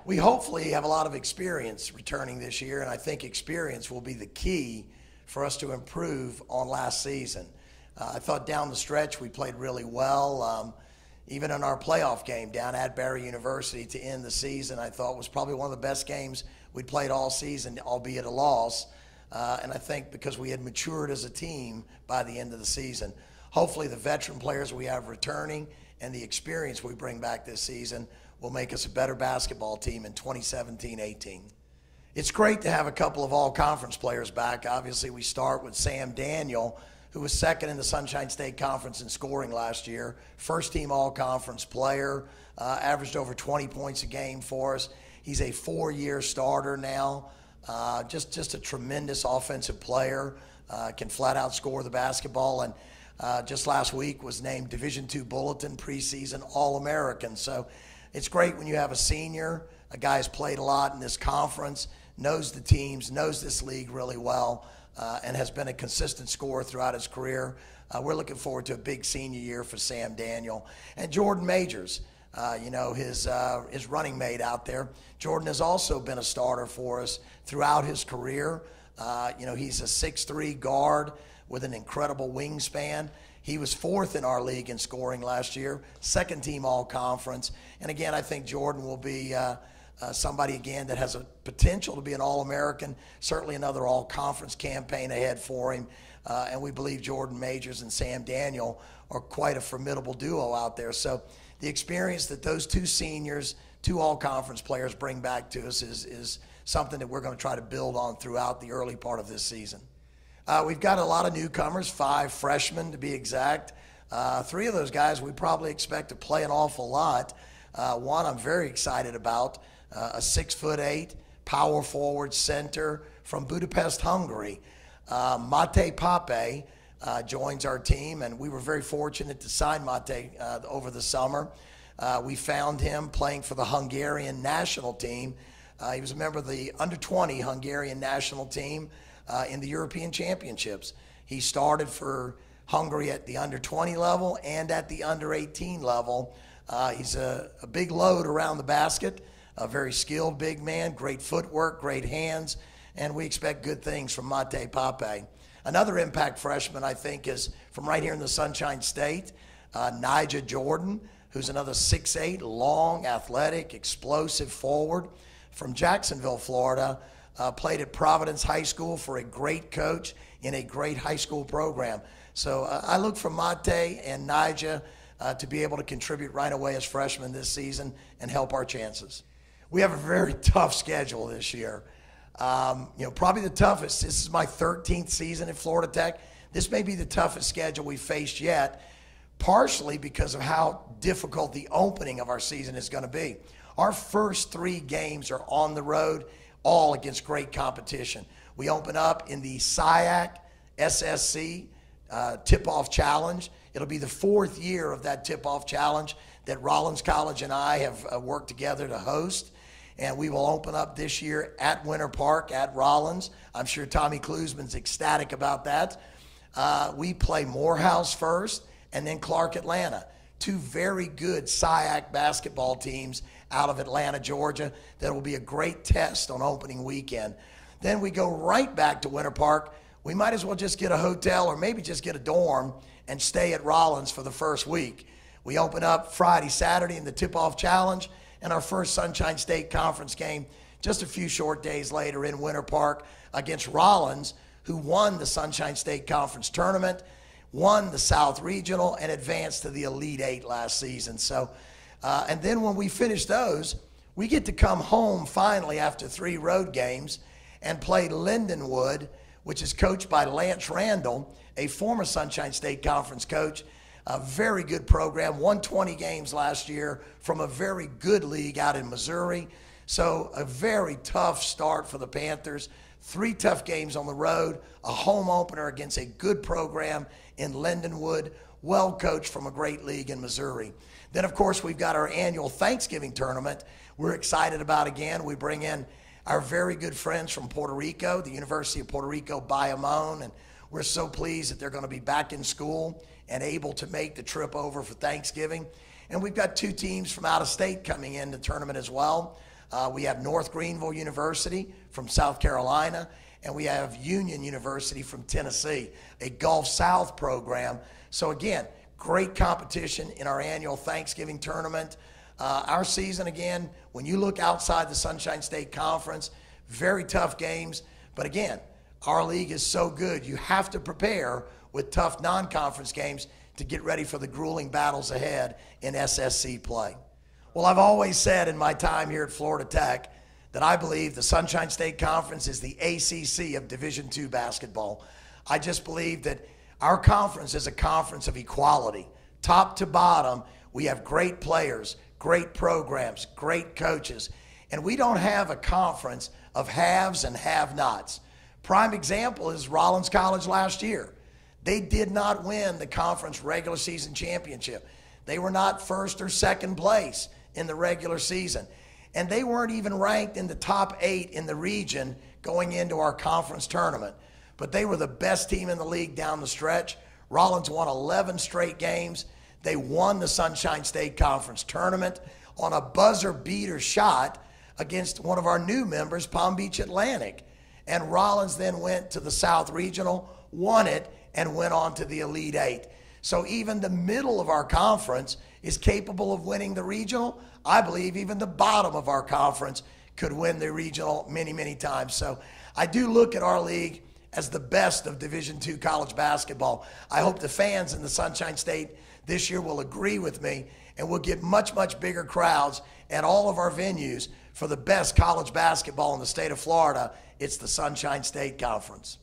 We hopefully have a lot of experience returning this year, and I think experience will be the key for us to improve on last season. I thought down the stretch we played really well. Even in our playoff game down at Barry University to end the season, I thought was probably one of the best games we'd played all season, albeit a loss. And I think because we had matured as a team by the end of the season. Hopefully the veteran players we have returning and the experience we bring back this season will make us a better basketball team in 2017-18. It's great to have a couple of all-conference players back. Obviously, we start with Sam Daniel, who was second in the Sunshine State Conference in scoring last year. First-team all-conference player, averaged over 20 points a game for us. He's a 4-year starter now. Just a tremendous offensive player, can flat-out score the basketball, and just last week was named Division II Bulletin preseason All-American. So it's great when you have a senior, a guy who's played a lot in this conference, knows the teams, knows this league really well, and has been a consistent scorer throughout his career. We're looking forward to a big senior year for Sam Daniel. And Jordan Majors, his running mate out there. Jordan has also been a starter for us throughout his career. He's a 6'3" guard with an incredible wingspan. He was fourth in our league in scoring last year, second team all-conference. And again, I think Jordan will be somebody, again, that has a potential to be an All-American, certainly another all-conference campaign ahead for him. And we believe Jordan Majors and Sam Daniel are quite a formidable duo out there. So the experience that those two seniors, two all-conference players bring back to us is something that we're going to try to build on throughout the early part of this season. We've got a lot of newcomers, 5 freshmen to be exact. 3 of those guys we probably expect to play an awful lot. One I'm very excited about, a 6'8" power forward center from Budapest, Hungary. Mate Pape joins our team, and we were very fortunate to sign Mate over the summer. We found him playing for the Hungarian national team. He was a member of the under-20 Hungarian national team in the European Championships. He started for Hungary at the under-20 level and at the under-18 level. He's a big load around the basket, a very skilled big man, great footwork, great hands, and we expect good things from Mate Pape. Another impact freshman, I think, is from right here in the Sunshine State, Nija Jordan, who's another 6'8", long, athletic, explosive forward from Jacksonville, Florida. Played at Providence High School for a great coach in a great high school program. So I look for Mate and Nija to be able to contribute right away as freshmen this season and help our chances. We have a very tough schedule this year. Probably the toughest. This is my 13th season at Florida Tech. This may be the toughest schedule we've faced yet, partially because of how difficult the opening of our season is going to be. Our first 3 games are on the road, all against great competition. We open up in the SIAC SSC Tip-Off Challenge. It'll be the 4th year of that Tip-Off Challenge that Rollins College and I have worked together to host. And we will open up this year at Winter Park at Rollins. I'm sure Tommy Klusman's ecstatic about that. We play Morehouse first and then Clark Atlanta. 2 very good SIAC basketball teams out of Atlanta, Georgia. That will be a great test on opening weekend. Then we go right back to Winter Park. We might as well just get a hotel or maybe just get a dorm and stay at Rollins for the first week. We open up Friday, Saturday in the Tip-Off Challenge, and our first Sunshine State Conference game just a few short days later in Winter Park against Rollins, who won the Sunshine State Conference tournament, won the South Regional, and advanced to the Elite 8 last season. So, and then when we finish those, we get to come home finally after 3 road games and play Lindenwood, which is coached by Lance Randall, a former Sunshine State Conference coach. A very good program, won 20 games last year from a very good league out in Missouri. So a very tough start for the Panthers. 3 tough games on the road, a home opener against a good program in Lindenwood, well coached from a great league in Missouri. Then, of course, we've got our annual Thanksgiving tournament we're excited about again. We bring in our very good friends from Puerto Rico, the University of Puerto Rico, Bayamon, and we're so pleased that they're going to be back in school and able to make the trip over for Thanksgiving. And we've got 2 teams from out of state coming in the tournament as well. We have North Greenville University from South Carolina, and we have Union University from Tennessee, a Gulf South program. So again, great competition in our annual Thanksgiving tournament. Our season, again, when you look outside the Sunshine State Conference, very tough games. But again, our league is so good, you have to prepare with tough non-conference games to get ready for the grueling battles ahead in SSC play. Well, I've always said in my time here at Florida Tech that I believe the Sunshine State Conference is the ACC of Division II basketball. I just believe that our conference is a conference of equality. Top to bottom, we have great players, great programs, great coaches, and we don't have a conference of haves and have-nots. Prime example is Rollins College last year. They did not win the conference regular season championship. They were not first or second place in the regular season. And they weren't even ranked in the top 8 in the region going into our conference tournament. But they were the best team in the league down the stretch. Rollins won 11 straight games. They won the Sunshine State Conference tournament on a buzzer beater shot against one of our new members, Palm Beach Atlantic. And Rollins then went to the South Regional, won it, and went on to the Elite 8. So even the middle of our conference is capable of winning the regional. I believe even the bottom of our conference could win the regional many, many times. So I do look at our league as the best of Division II college basketball. I hope the fans in the Sunshine State this year will agree with me, and we'll get much, much bigger crowds at all of our venues for the best college basketball in the state of Florida. It's the Sunshine State Conference.